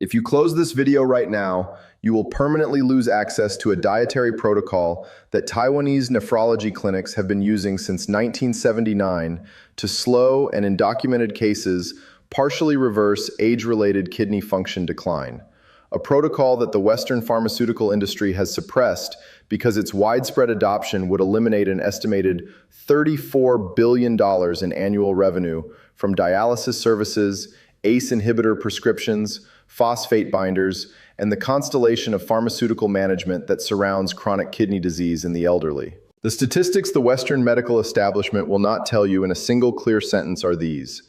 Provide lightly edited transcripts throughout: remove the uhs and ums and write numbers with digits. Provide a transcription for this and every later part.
If you close this video right now, you will permanently lose access to a dietary protocol that Taiwanese nephrology clinics have been using since 1979 to slow and, in documented cases, partially reverse age-related kidney function decline. A protocol that the Western pharmaceutical industry has suppressed because its widespread adoption would eliminate an estimated $34 billion in annual revenue from dialysis services, ACE inhibitor prescriptions, phosphate binders, and the constellation of pharmaceutical management that surrounds chronic kidney disease in the elderly. The statistics the Western medical establishment will not tell you in a single clear sentence are these.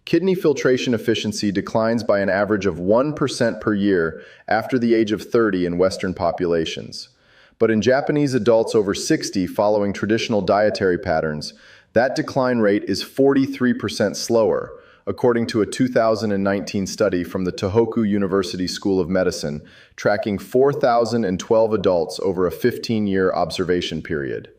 Kidney filtration efficiency declines by an average of 1% per year after the age of 30 in Western populations. But in Japanese adults over 60 following traditional dietary patterns, that decline rate is 43% slower, according to a 2019 study from the Tohoku University School of Medicine, tracking 4,012 adults over a 15-year observation period.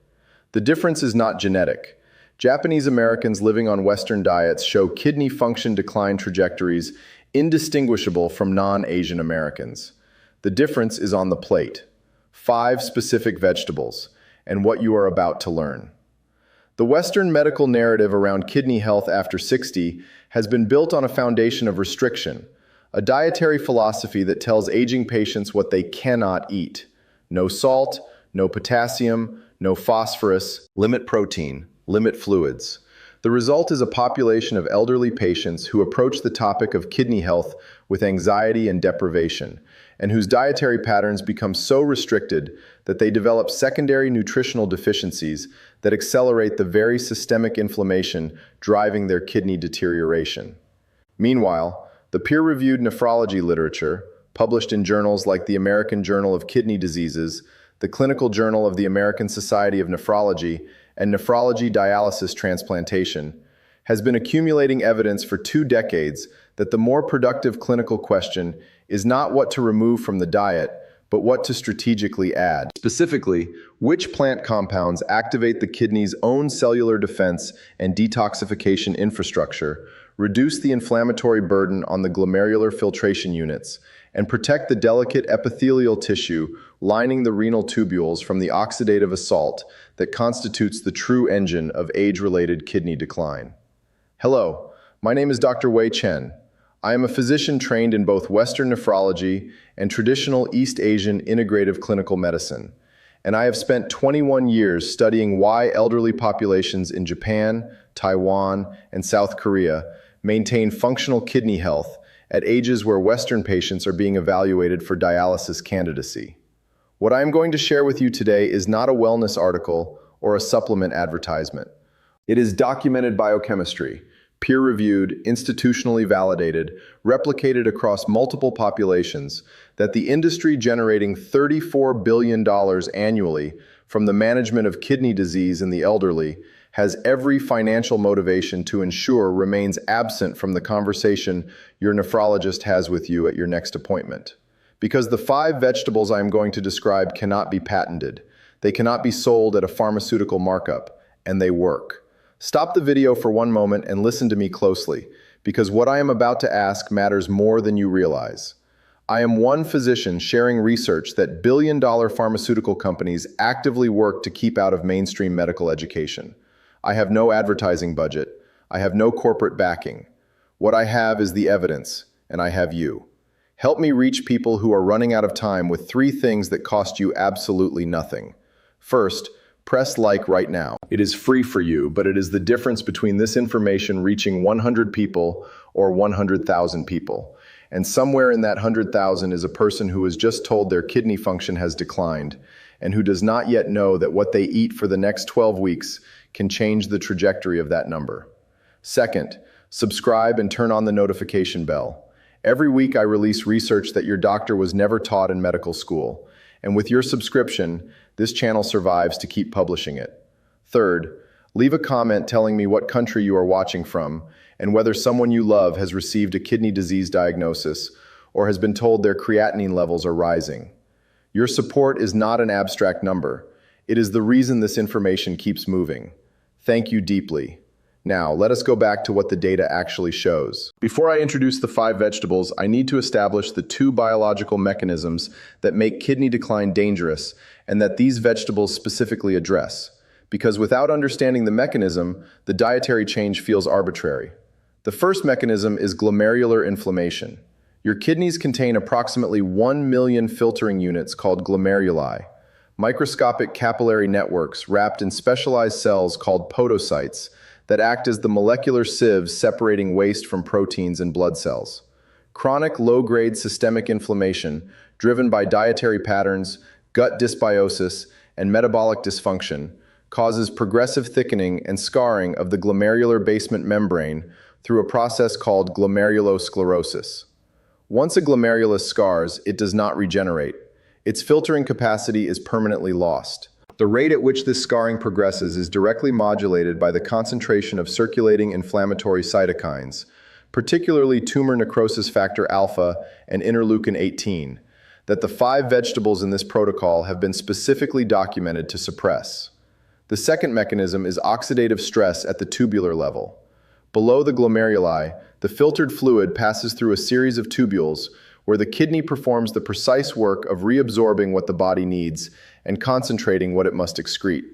The difference is not genetic. Japanese Americans living on Western diets show kidney function decline trajectories indistinguishable from non-Asian Americans. The difference is on the plate. 5 specific vegetables, and what you are about to learn. The Western medical narrative around kidney health after 60 has been built on a foundation of restriction, a dietary philosophy that tells aging patients what they cannot eat. No salt, no potassium, no phosphorus, limit protein, limit fluids. The result is a population of elderly patients who approach the topic of kidney health with anxiety and deprivation, and whose dietary patterns become so restricted that they develop secondary nutritional deficiencies that accelerate the very systemic inflammation driving their kidney deterioration. Meanwhile, the peer-reviewed nephrology literature, published in journals like the American Journal of Kidney Diseases, the Clinical Journal of the American Society of Nephrology, and Nephrology Dialysis Transplantation, has been accumulating evidence for 2 decades that the more productive clinical question is not what to remove from the diet, but what to strategically add. Specifically, which plant compounds activate the kidney's own cellular defense and detoxification infrastructure, reduce the inflammatory burden on the glomerular filtration units, and protect the delicate epithelial tissue lining the renal tubules from the oxidative assault that constitutes the true engine of age-related kidney decline. Hello, my name is Dr. Wei Chen. I am a physician trained in both Western nephrology and traditional East Asian integrative clinical medicine, and I have spent 21 years studying why elderly populations in Japan, Taiwan, and South Korea maintain functional kidney health at ages where Western patients are being evaluated for dialysis candidacy. What I am going to share with you today is not a wellness article or a supplement advertisement. It is documented biochemistry, peer-reviewed, institutionally validated, replicated across multiple populations, that the industry generating $34 billion annually from the management of kidney disease in the elderly has every financial motivation to ensure remains absent from the conversation your nephrologist has with you at your next appointment. Because the 5 vegetables I am going to describe cannot be patented. They cannot be sold at a pharmaceutical markup, and they work. Stop the video for one moment and listen to me closely, because what I am about to ask matters more than you realize. I am one physician sharing research that billion-dollar pharmaceutical companies actively work to keep out of mainstream medical education. I have no advertising budget. I have no corporate backing. What I have is the evidence, and I have you. Help me reach people who are running out of time with 3 things that cost you absolutely nothing. First, press like right now. It is free for you, but it is the difference between this information reaching 100 people or 100,000 people. And somewhere in that 100,000 is a person who is just told their kidney function has declined and who does not yet know that what they eat for the next 12 weeks can change the trajectory of that number. Second, subscribe and turn on the notification bell. Every week I release research that your doctor was never taught in medical school, and with your subscription, this channel survives to keep publishing it. Third, leave a comment telling me what country you are watching from and whether someone you love has received a kidney disease diagnosis or has been told their creatinine levels are rising. Your support is not an abstract number. It is the reason this information keeps moving. Thank you deeply. Now, let us go back to what the data actually shows. Before I introduce the 5 vegetables, I need to establish the 2 biological mechanisms that make kidney decline dangerous and that these vegetables specifically address. Because without understanding the mechanism, the dietary change feels arbitrary. The first mechanism is glomerular inflammation. Your kidneys contain approximately 1 million filtering units called glomeruli, microscopic capillary networks wrapped in specialized cells called podocytes that act as the molecular sieves separating waste from proteins and blood cells. Chronic low-grade systemic inflammation, driven by dietary patterns, gut dysbiosis, and metabolic dysfunction, causes progressive thickening and scarring of the glomerular basement membrane through a process called glomerulosclerosis. Once a glomerulus scars, it does not regenerate. Its filtering capacity is permanently lost. The rate at which this scarring progresses is directly modulated by the concentration of circulating inflammatory cytokines, particularly tumor necrosis factor alpha and interleukin-18, that the 5 vegetables in this protocol have been specifically documented to suppress. The second mechanism is oxidative stress at the tubular level. Below the glomeruli, the filtered fluid passes through a series of tubules where the kidney performs the precise work of reabsorbing what the body needs and concentrating what it must excrete.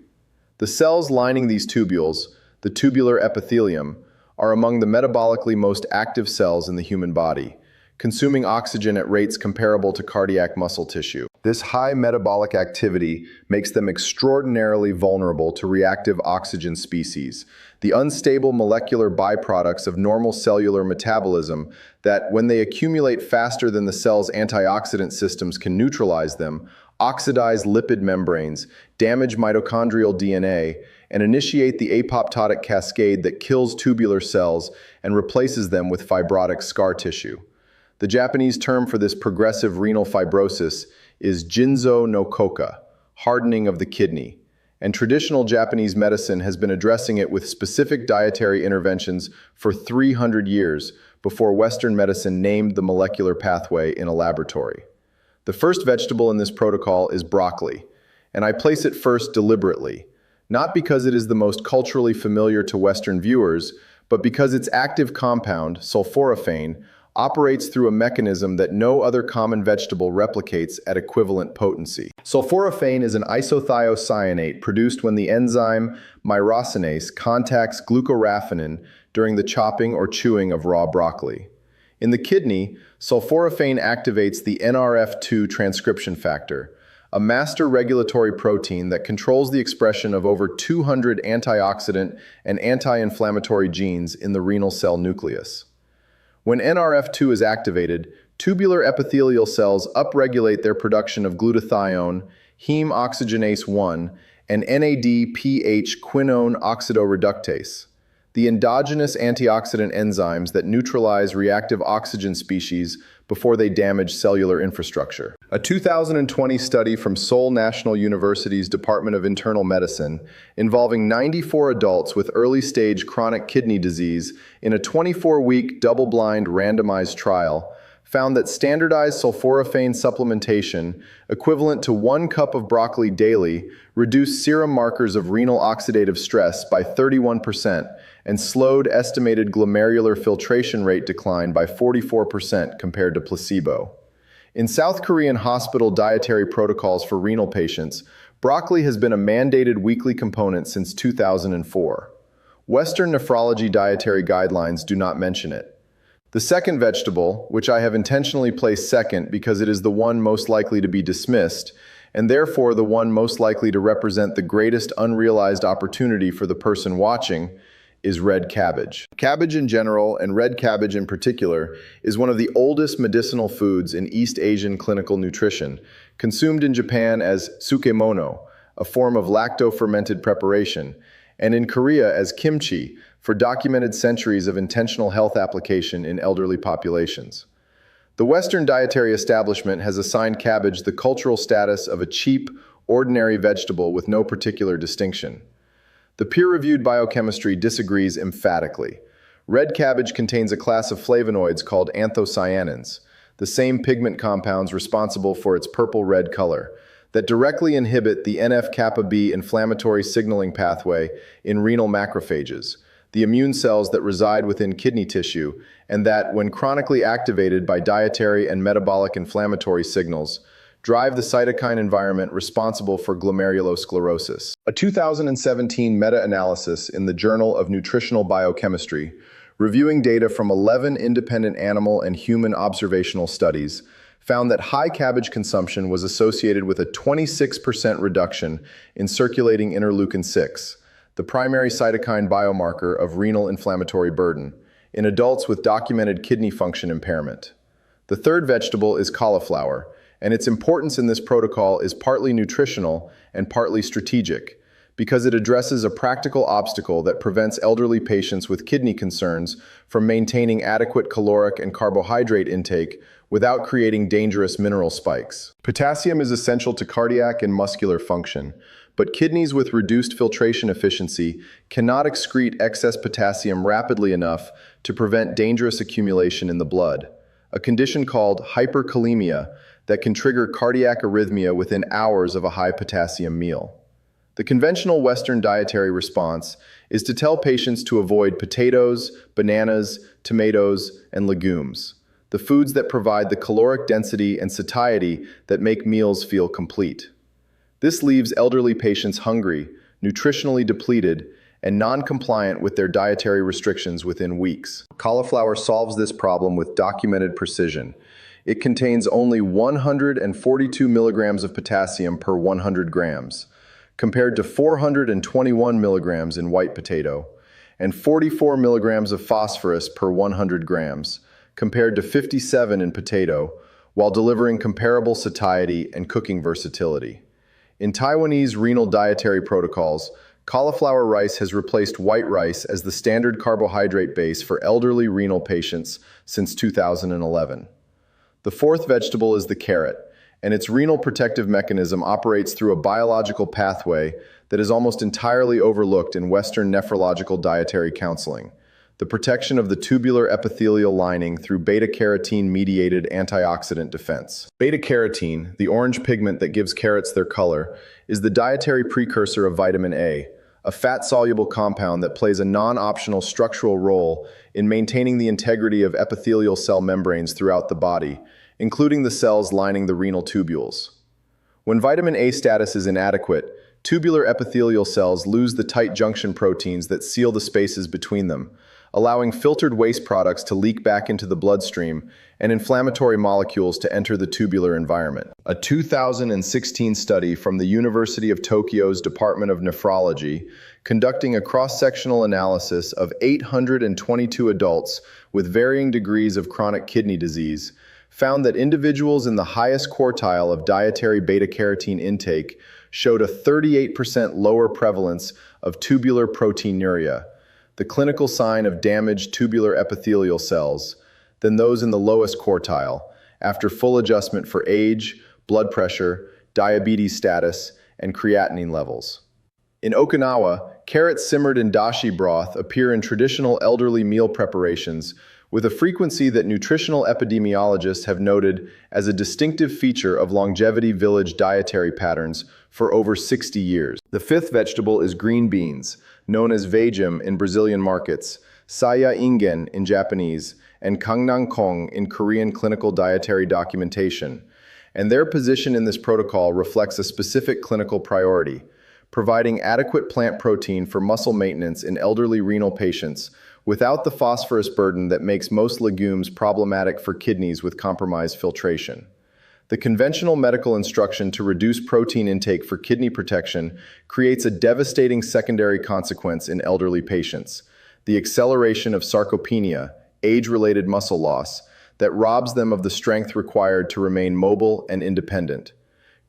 The cells lining these tubules, the tubular epithelium, are among the metabolically most active cells in the human body, consuming oxygen at rates comparable to cardiac muscle tissue. This high metabolic activity makes them extraordinarily vulnerable to reactive oxygen species, the unstable molecular byproducts of normal cellular metabolism that, when they accumulate faster than the cell's antioxidant systems can neutralize them, oxidize lipid membranes, damage mitochondrial DNA, and initiate the apoptotic cascade that kills tubular cells and replaces them with fibrotic scar tissue. The Japanese term for this progressive renal fibrosis is jinzo no koka, hardening of the kidney, and traditional Japanese medicine has been addressing it with specific dietary interventions for 300 years before Western medicine named the molecular pathway in a laboratory. The first vegetable in this protocol is broccoli, and I place it first deliberately, not because it is the most culturally familiar to Western viewers, but because its active compound, sulforaphane, operates through a mechanism that no other common vegetable replicates at equivalent potency. Sulforaphane is an isothiocyanate produced when the enzyme myrosinase contacts glucoraphanin during the chopping or chewing of raw broccoli. In the kidney, sulforaphane activates the NRF2 transcription factor, a master regulatory protein that controls the expression of over 200 antioxidant and anti-inflammatory genes in the renal cell nucleus. When NRF2 is activated, tubular epithelial cells upregulate their production of glutathione, heme oxygenase 1, and NADPH quinone oxidoreductase, the endogenous antioxidant enzymes that neutralize reactive oxygen species before they damage cellular infrastructure. A 2020 study from Seoul National University's Department of Internal Medicine involving 94 adults with early-stage chronic kidney disease in a 24-week double-blind randomized trial found that standardized sulforaphane supplementation, equivalent to 1 cup of broccoli daily, reduced serum markers of renal oxidative stress by 31% and slowed estimated glomerular filtration rate decline by 44% compared to placebo. In South Korean hospital dietary protocols for renal patients, broccoli has been a mandated weekly component since 2004. Western nephrology dietary guidelines do not mention it. The second vegetable, which I have intentionally placed second because it is the one most likely to be dismissed, and therefore the one most likely to represent the greatest unrealized opportunity for the person watching, is red cabbage. Cabbage in general, and red cabbage in particular, is one of the oldest medicinal foods in East Asian clinical nutrition, consumed in Japan as sukemono, a form of lacto-fermented preparation, and in Korea as kimchi, for documented centuries of intentional health application in elderly populations. The Western dietary establishment has assigned cabbage the cultural status of a cheap, ordinary vegetable with no particular distinction. The peer-reviewed biochemistry disagrees emphatically. Red cabbage contains a class of flavonoids called anthocyanins, the same pigment compounds responsible for its purple-red color, that directly inhibit the NF-kappa B inflammatory signaling pathway in renal macrophages, the immune cells that reside within kidney tissue, and that, when chronically activated by dietary and metabolic inflammatory signals, drive the cytokine environment responsible for glomerulosclerosis. A 2017 meta-analysis in the Journal of Nutritional Biochemistry, reviewing data from 11 independent animal and human observational studies, found that high cabbage consumption was associated with a 26% reduction in circulating interleukin-6, the primary cytokine biomarker of renal inflammatory burden, in adults with documented kidney function impairment. The third vegetable is cauliflower, and its importance in this protocol is partly nutritional and partly strategic, because it addresses a practical obstacle that prevents elderly patients with kidney concerns from maintaining adequate caloric and carbohydrate intake without creating dangerous mineral spikes. Potassium is essential to cardiac and muscular function, but kidneys with reduced filtration efficiency cannot excrete excess potassium rapidly enough to prevent dangerous accumulation in the blood, a condition called hyperkalemia that can trigger cardiac arrhythmia within hours of a high potassium meal. The conventional Western dietary response is to tell patients to avoid potatoes, bananas, tomatoes, and legumes, the foods that provide the caloric density and satiety that make meals feel complete. This leaves elderly patients hungry, nutritionally depleted, and non-compliant with their dietary restrictions within weeks. Cauliflower solves this problem with documented precision. It contains only 142 milligrams of potassium per 100 grams, compared to 421 milligrams in white potato, and 44 milligrams of phosphorus per 100 grams, compared to 57 in potato, while delivering comparable satiety and cooking versatility. In Taiwanese renal dietary protocols, cauliflower rice has replaced white rice as the standard carbohydrate base for elderly renal patients since 2011. The fourth vegetable is the carrot, and its renal protective mechanism operates through a biological pathway that is almost entirely overlooked in Western nephrological dietary counseling: the protection of the tubular epithelial lining through beta-carotene-mediated antioxidant defense. Beta-carotene, the orange pigment that gives carrots their color, is the dietary precursor of vitamin A, a fat-soluble compound that plays a non-optional structural role in maintaining the integrity of epithelial cell membranes throughout the body, including the cells lining the renal tubules. When vitamin A status is inadequate, tubular epithelial cells lose the tight junction proteins that seal the spaces between them, allowing filtered waste products to leak back into the bloodstream and inflammatory molecules to enter the tubular environment. A 2016 study from the University of Tokyo's Department of Nephrology, conducting a cross-sectional analysis of 822 adults with varying degrees of chronic kidney disease, found that individuals in the highest quartile of dietary beta-carotene intake showed a 38% lower prevalence of tubular proteinuria, the clinical sign of damaged tubular epithelial cells, than those in the lowest quartile, after full adjustment for age, blood pressure, diabetes status, and creatinine levels. In Okinawa, carrots simmered in dashi broth appear in traditional elderly meal preparations with a frequency that nutritional epidemiologists have noted as a distinctive feature of longevity village dietary patterns for over 60 years. The fifth vegetable is green beans, known as vejim in Brazilian markets, saya ingen in Japanese, and gangnam-kong in Korean clinical dietary documentation, and their position in this protocol reflects a specific clinical priority: providing adequate plant protein for muscle maintenance in elderly renal patients without the phosphorus burden that makes most legumes problematic for kidneys with compromised filtration. The conventional medical instruction to reduce protein intake for kidney protection creates a devastating secondary consequence in elderly patients: the acceleration of sarcopenia, age-related muscle loss, that robs them of the strength required to remain mobile and independent.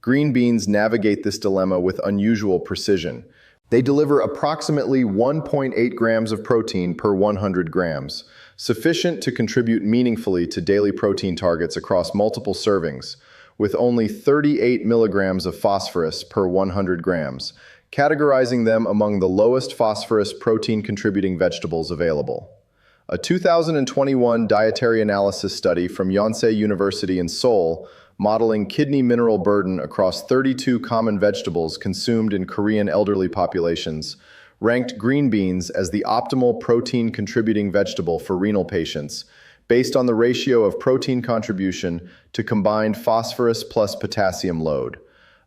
Green beans navigate this dilemma with unusual precision. They deliver approximately 1.8 grams of protein per 100 grams, sufficient to contribute meaningfully to daily protein targets across multiple servings, with only 38 milligrams of phosphorus per 100 grams, categorizing them among the lowest phosphorus protein-contributing vegetables available. A 2021 dietary analysis study from Yonsei University in Seoul, modeling kidney mineral burden across 32 common vegetables consumed in Korean elderly populations, ranked green beans as the optimal protein-contributing vegetable for renal patients, based on the ratio of protein contribution to combined phosphorus plus potassium load,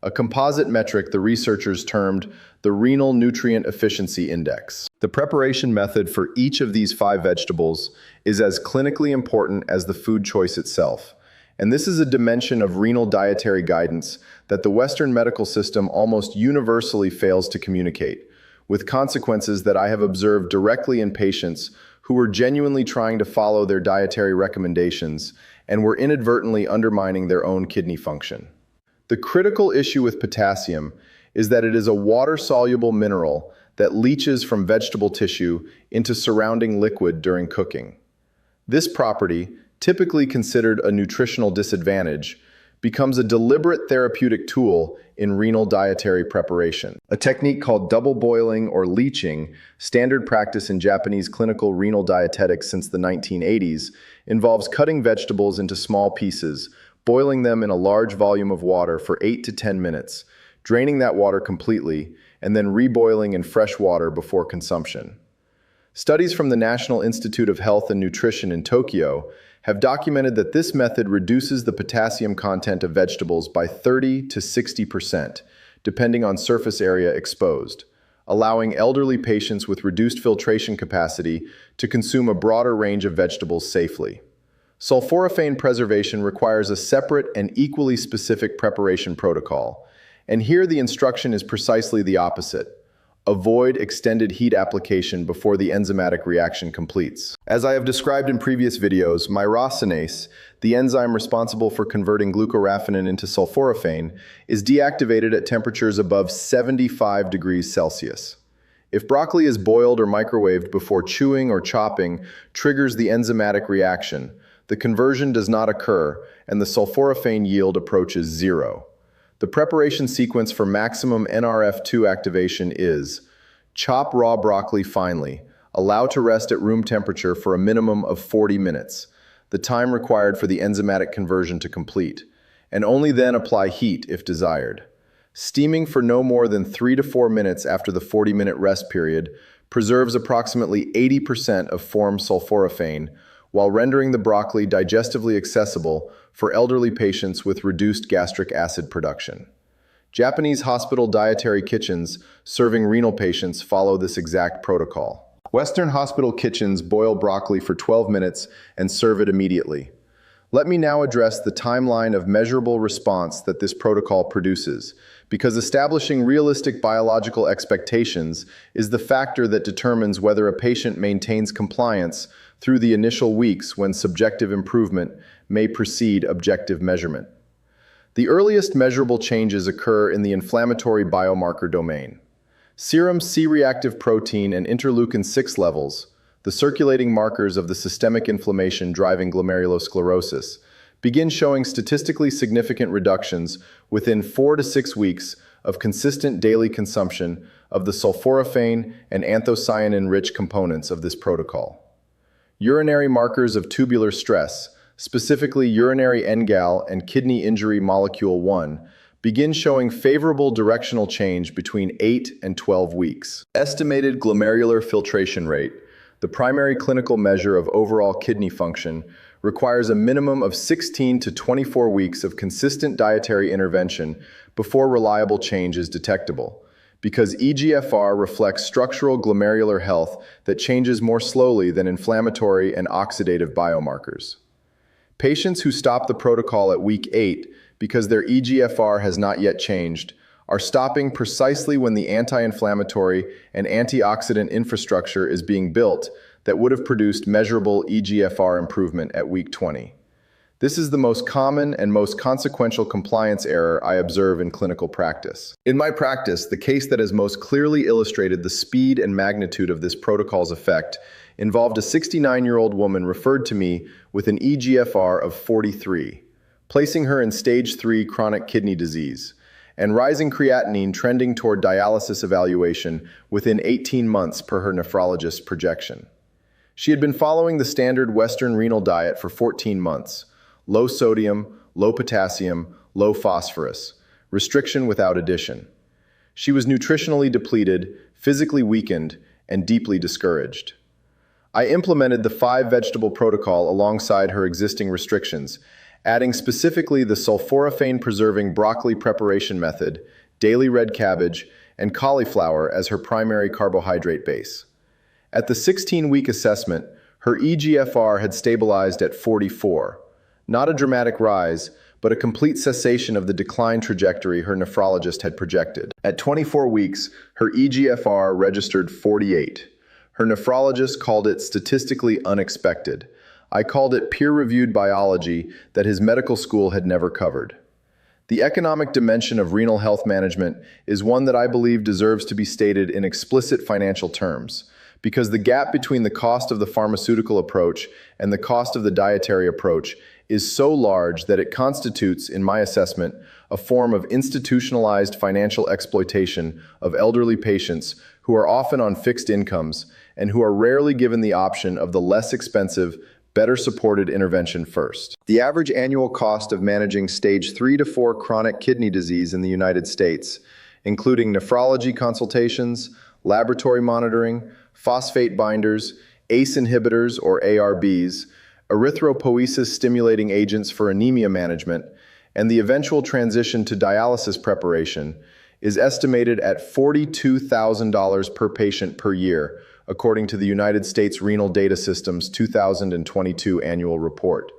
a composite metric the researchers termed the Renal Nutrient Efficiency Index. The preparation method for each of these 5 vegetables is as clinically important as the food choice itself, and this is a dimension of renal dietary guidance that the Western medical system almost universally fails to communicate, with consequences that I have observed directly in patients who were genuinely trying to follow their dietary recommendations and were inadvertently undermining their own kidney function. The critical issue with potassium is that it is a water-soluble mineral that leaches from vegetable tissue into surrounding liquid during cooking. This property, typically considered a nutritional disadvantage, becomes a deliberate therapeutic tool in renal dietary preparation. A technique called double boiling or leaching, standard practice in Japanese clinical renal dietetics since the 1980s, involves cutting vegetables into small pieces, boiling them in a large volume of water for 8 to 10 minutes, draining that water completely, and then reboiling in fresh water before consumption. Studies from the National Institute of Health and Nutrition in Tokyo have documented that this method reduces the potassium content of vegetables by 30 to 60%, depending on surface area exposed, allowing elderly patients with reduced filtration capacity to consume a broader range of vegetables safely. Sulforaphane preservation requires a separate and equally specific preparation protocol, and here the instruction is precisely the opposite. Avoid extended heat application before the enzymatic reaction completes. As I have described in previous videos, myrosinase, the enzyme responsible for converting glucoraphanin into sulforaphane, is deactivated at temperatures above 75 degrees Celsius. If broccoli is boiled or microwaved before chewing or chopping triggers the enzymatic reaction, the conversion does not occur and the sulforaphane yield approaches 0. The preparation sequence for maximum NRF2 activation is: chop raw broccoli finely, allow to rest at room temperature for a minimum of 40 minutes, the time required for the enzymatic conversion to complete, and only then apply heat if desired. Steaming for no more than 3 to 4 minutes after the 40-minute rest period preserves approximately 80% of formed sulforaphane, while rendering the broccoli digestively accessible for elderly patients with reduced gastric acid production. Japanese hospital dietary kitchens serving renal patients follow this exact protocol. Western hospital kitchens boil broccoli for 12 minutes and serve it immediately. Let me now address the timeline of measurable response that this protocol produces, because establishing realistic biological expectations is the factor that determines whether a patient maintains compliance through the initial weeks when subjective improvement may precede objective measurement. The earliest measurable changes occur in the inflammatory biomarker domain. Serum C-reactive protein and interleukin-6 levels, the circulating markers of the systemic inflammation driving glomerulosclerosis, begin showing statistically significant reductions within 4 to 6 weeks of consistent daily consumption of the sulforaphane and anthocyanin-rich components of this protocol. Urinary markers of tubular stress, specifically urinary NGAL and kidney injury molecule 1, begin showing favorable directional change between 8 and 12 weeks. Estimated glomerular filtration rate, the primary clinical measure of overall kidney function, requires a minimum of 16 to 24 weeks of consistent dietary intervention before reliable change is detectable, because eGFR reflects structural glomerular health that changes more slowly than inflammatory and oxidative biomarkers. Patients who stop the protocol at week 8 because their eGFR has not yet changed are stopping precisely when the anti-inflammatory and antioxidant infrastructure is being built that would have produced measurable eGFR improvement at week 20. This is the most common and most consequential compliance error I observe in clinical practice. In my practice, the case that has most clearly illustrated the speed and magnitude of this protocol's effect involved a 69-year-old woman referred to me with an eGFR of 43, placing her in stage 3 chronic kidney disease, and rising creatinine trending toward dialysis evaluation within 18 months per her nephrologist's projection. She had been following the standard Western renal diet for 14 months: low sodium, low potassium, low phosphorus, restriction without addition. She was nutritionally depleted, physically weakened, and deeply discouraged. I implemented the 5-vegetable protocol alongside her existing restrictions, adding specifically the sulforaphane-preserving broccoli preparation method, daily red cabbage, and cauliflower as her primary carbohydrate base. At the 16-week assessment, her eGFR had stabilized at 44. Not a dramatic rise, but a complete cessation of the decline trajectory her nephrologist had projected. At 24 weeks, her eGFR registered 48. Her nephrologist called it statistically unexpected. I called it peer-reviewed biology that his medical school had never covered. The economic dimension of renal health management is one that I believe deserves to be stated in explicit financial terms, because the gap between the cost of the pharmaceutical approach and the cost of the dietary approach is so large that it constitutes, in my assessment, a form of institutionalized financial exploitation of elderly patients who are often on fixed incomes and who are rarely given the option of the less expensive, better supported intervention first. The average annual cost of managing stage 3 to 4 chronic kidney disease in the United States, including nephrology consultations, laboratory monitoring, phosphate binders, ACE inhibitors or ARBs, erythropoiesis-stimulating agents for anemia management, and the eventual transition to dialysis preparation, is estimated at $42,000 per patient per year, according to the United States Renal Data System's 2022 annual report.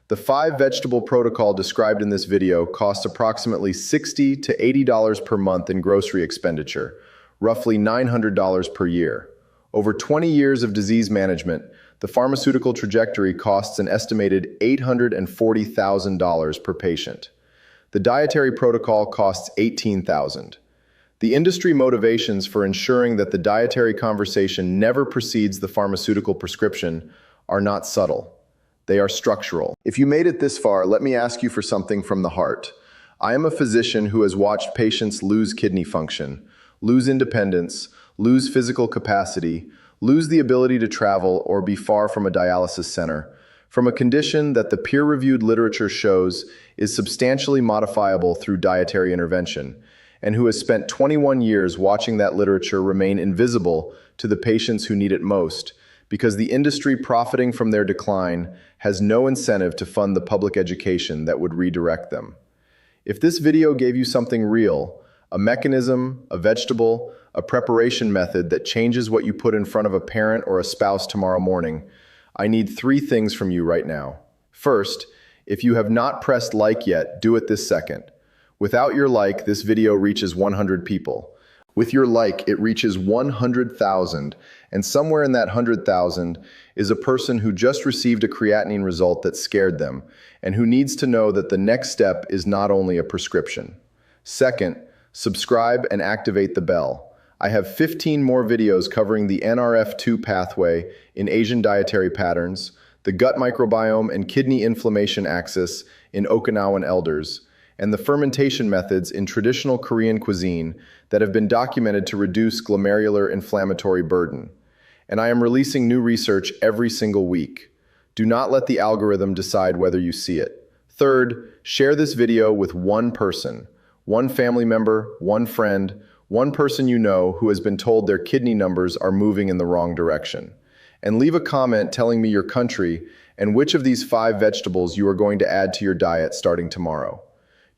The 5-vegetable protocol described in this video costs approximately $60 to $80 per month in grocery expenditure, roughly $900 per year. Over 20 years of disease management, the pharmaceutical trajectory costs an estimated $840,000 per patient. The dietary protocol costs $18,000. The industry motivations for ensuring that the dietary conversation never precedes the pharmaceutical prescription are not subtle. They are structural. If you made it this far, let me ask you for something from the heart. I am a physician who has watched patients lose kidney function, lose independence, lose physical capacity, lose the ability to travel or be far from a dialysis center, from a condition that the peer-reviewed literature shows is substantially modifiable through dietary intervention, and who has spent 21 years watching that literature remain invisible to the patients who need it most, because the industry profiting from their decline has no incentive to fund the public education that would redirect them. If this video gave you something real, a mechanism, a vegetable, a preparation method that changes what you put in front of a parent or a spouse tomorrow morning, I need 3 things from you right now. First, if you have not pressed like yet, do it this second. Without your like, this video reaches 100 people. With your like, it reaches 100,000, and somewhere in that 100,000 is a person who just received a creatinine result that scared them, and who needs to know that the next step is not only a prescription. Second, subscribe and activate the bell. I have 15 more videos covering the NRF2 pathway in Asian dietary patterns, the gut microbiome and kidney inflammation axis in Okinawan elders, and the fermentation methods in traditional Korean cuisine that have been documented to reduce glomerular inflammatory burden. And I am releasing new research every single week. Do not let the algorithm decide whether you see it. Third, share this video with one person, one family member, one friend, one person you know who has been told their kidney numbers are moving in the wrong direction. And leave a comment telling me your country and which of these 5 vegetables you are going to add to your diet starting tomorrow.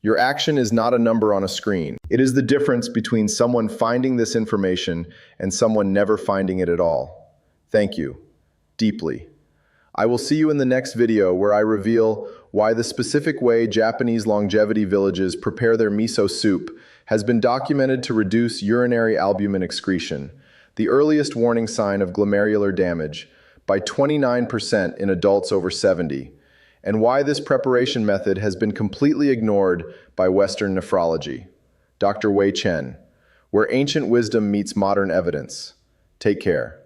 Your action is not a number on a screen. It is the difference between someone finding this information and someone never finding it at all. Thank you. Deeply. I will see you in the next video where I reveal why the specific way Japanese longevity villages prepare their miso soup has been documented to reduce urinary albumin excretion, the earliest warning sign of glomerular damage, by 29% in adults over 70, and why this preparation method has been completely ignored by Western nephrology. Dr. Wei Chen, where ancient wisdom meets modern evidence. Take care.